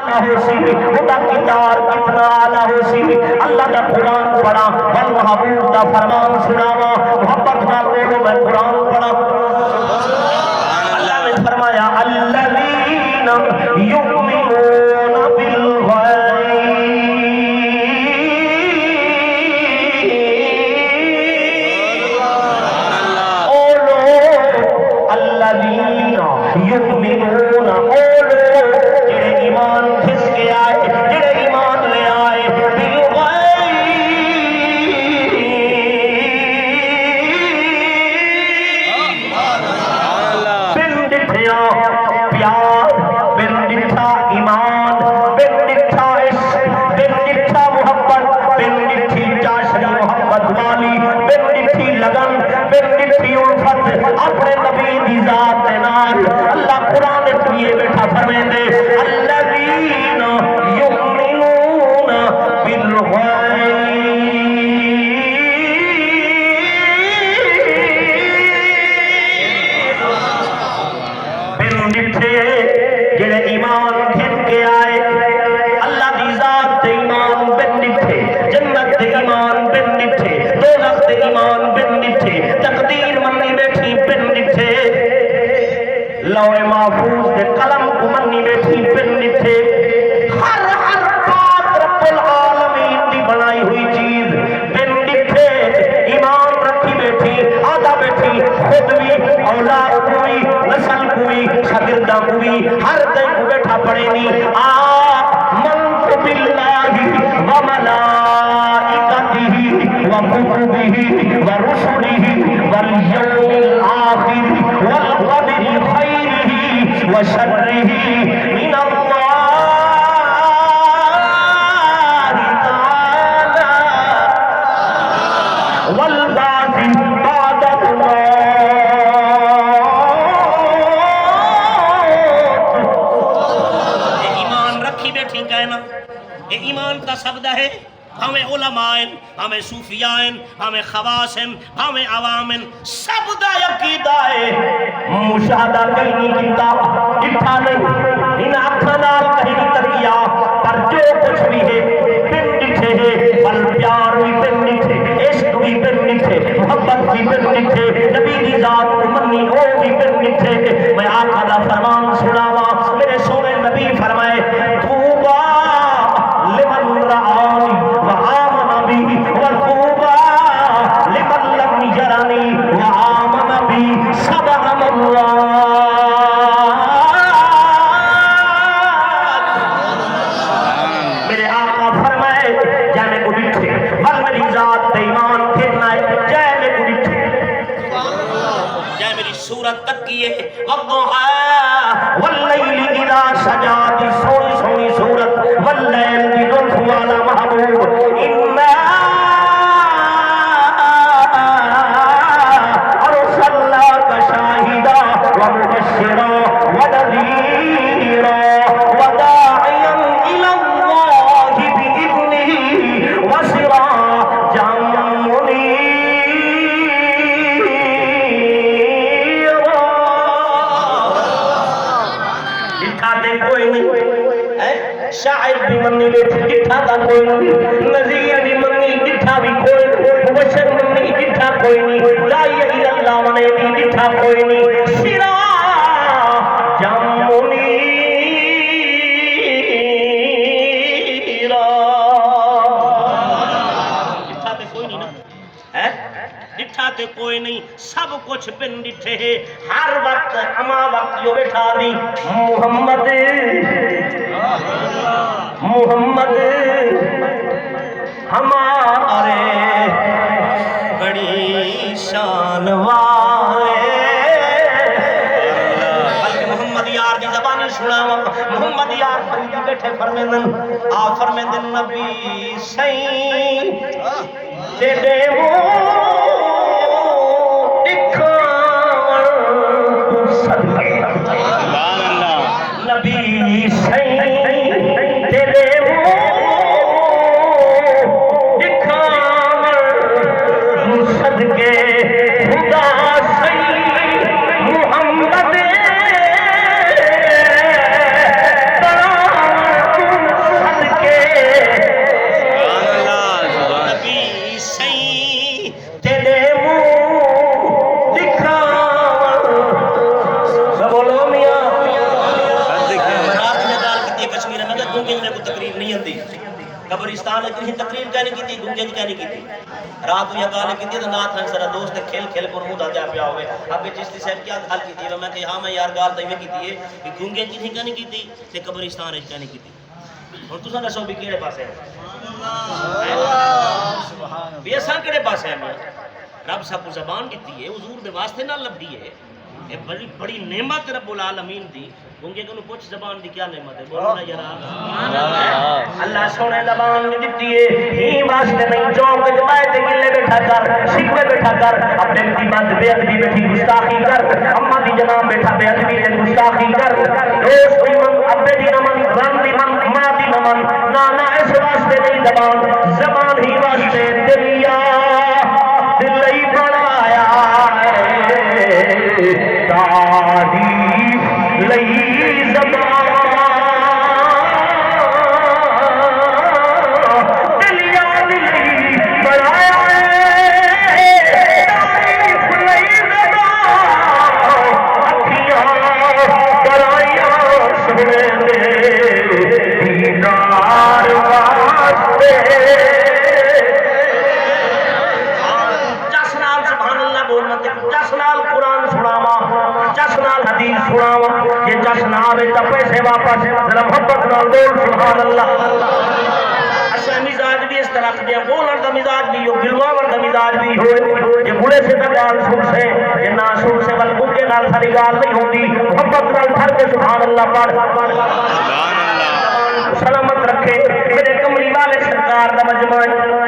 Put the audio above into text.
خدا کی دار کتنا آلہ ہوسی اللہ دا قرآن پڑھا بل محبوب دا فرمان سناوا محبت نہ بولو میں قرآن پڑھا اللہ نے فرمایا الذین یؤمنون بالغیب او لوگ الذین یؤمنون او لوگ جڑے ایمان کھس کے آئے جڑے ایمان لے آئے بالغیب بن ڈٹھیا پیار بن ڈٹھا ایمان بن ڈٹھا عشق بن ڈٹھا محبت بن ڈٹھی چاشنی محبت والی بن ڈٹھی لگن بن ڈٹھی الفت اپنے نبی دی ذات نال اللہ قرآن یہ بیٹھا فرمیندے الذین یؤمنون بالغیب بن ڈٹھے جڑے ایمان کھن کے آئے اللہ دی ذات تے ایمان بن ڈٹھے جنت تے ایمان بن ڈٹھے دوزخ تے ایمان بن ڈٹھے تقدیر منی بیٹھی بن ڈٹھے لوح محفوظ دے قلم کو منی بیٹھی بن ڈٹھے ہر بات رب العالمین دی بنائی ہوئی چیز بن ڈٹھے ایمان رکھی بیٹھی آدھا بیٹھی خود بھی اولاد کوئی نسل کوئی شاگردہ کوئی ہر دن کو بیٹھا پڑے نی آمنت باللہ و ملائکتہ و کتبہ و رسلہ والیوم الآخر والقدر خیرہ و شرہ من اللہ تعالی والبعث بعد الموت ایمان رکھی بیٹھی کہنا یہ ایمان کا سبدہ ہے ہمیں علماء ہمیں صوفیاء ہمیں خواص ہمیں عوام سب دا عقیدہ ہے مشاہدہ کہیں نہیں کیتا اٹھا نہیں ان آنکھاں نال کہیں نہیں تکیا پر جو کچھ بھی ہے بن ڈٹھے ہے بل پیار بھی بن ڈٹھے عشق بھی بن ڈٹھے محبت بھی بن ڈٹھے نبی دی ذات کو منی وہ بھی بن ڈٹھے میں آقا دا فرمان سناوا میرے سونے نبی فرمائے طوبیٰ لمن رآنی وآمن بی وطوبیٰ لمن لم یرنی وآمن بی صدق اللہ میرے آقا فرمائے جائے میں کو ڈٹھے بل میری ذات تے ایمان پھرنا ہے جائے میں کو ڈٹھے جائے میری صورت تک کیے والضحیٰ واللیل اذا سجا دی سونی سونی صورت واللیل دی ظلف والا محبوب انا ارسلناک شاہدا ومبشرا ونذیرا وداعیا الی اللہ بإذنہ وسراجا منیرا دکھاتے کوئی نہیں شاعر بھی منی بیٹھی ڈٹھا دا کوئی نہیں نذیر بھی منی ڈٹھا بھی کوئی نہیں مبشر منی ڈٹھا کوئی نہیں داعی الی اللہ منے بھی ڈٹھا کوئی نہیں سراجا منیرا ڈٹھا تے کوئی نہیں نا ڈٹھا تے کوئی نہیں سب کچھ بن ڈٹھے ہے ہر وقت اما وقت جو بیٹھا دی محمد محمد ہمارے بڑی شان والے بلکہ محمد یار دی زبانی سنا محمد یار فریدی بیٹھے فرمیندن آ فرمیندن نبی سائیں تیرے نبی سائیں تیرے دکھاور صدقے خدا سائیں محمد تراور گونگے نے کوئی تقریر نہیں آتی قبرستان کی تقریر کہنے کی تھی گونگے کہنے کی تھی رات یا گال کی تھی تو نات رنگ سرا دوست کھیل کھیل پر منہ دادا پیا ہوئے اب یہ چشتی صاحب کیا گال کی تھی میں کہ ہاں میں یار گال تو میں کی تھی کہ گونگے کی کہنے کی تھی تے قبرستان کہنے کی تھی اور تساں دسو بھی کیڑے پاسے بھی اساں کیڑے پاسے ہیں رب سب کو زبان دیتی ہے حضور دے واسطے نہ لبھی ہے یہ بڑی بڑی نعمت رب العالمین دی گونگے کو پوچھ زبان دی کیا نعمت ہے بولو نا یار اللہ سونے زبان دی دیتی ہے ہی واسطے نہیں چوک جمائے تے گلے بیٹھا کر شکوے بیٹھا کر اپنے دی بات بے ادبی بیٹھی گستاخی کر اما دی جناب بیٹھا بے ادبی تے گستاخی کر دوست دی من ابے دی من رن دی من ماں دی من نانا اس واسطے نہیں زبان زبان ہی واسطے دنیا دل ہی بنایا تعریف لئی زبان دلیا دلی بنایا تعریف لئی زبان اکھیاں برائیاں سنے دے دیدار واسطے جسنال قرآن سناوا جسنال حدیث سناوا یہ جسنال ٹپے سے واپس ذرا محبت نال بول سبحان اللہ اصل مزاج بھی اس طرح دیا بولن کا مزاج بھی ہو گلواور کا مزاج بھی ہو یہ بڑے سے تو گال سن سے یہ نہ سن سے بل کے نال ساری گال نہیں ہوتی محبت نال پڑھ کے سبحان اللہ پڑھ سبحان اللہ سلامت رکھے میرے کملی والے سرکار کا مجمع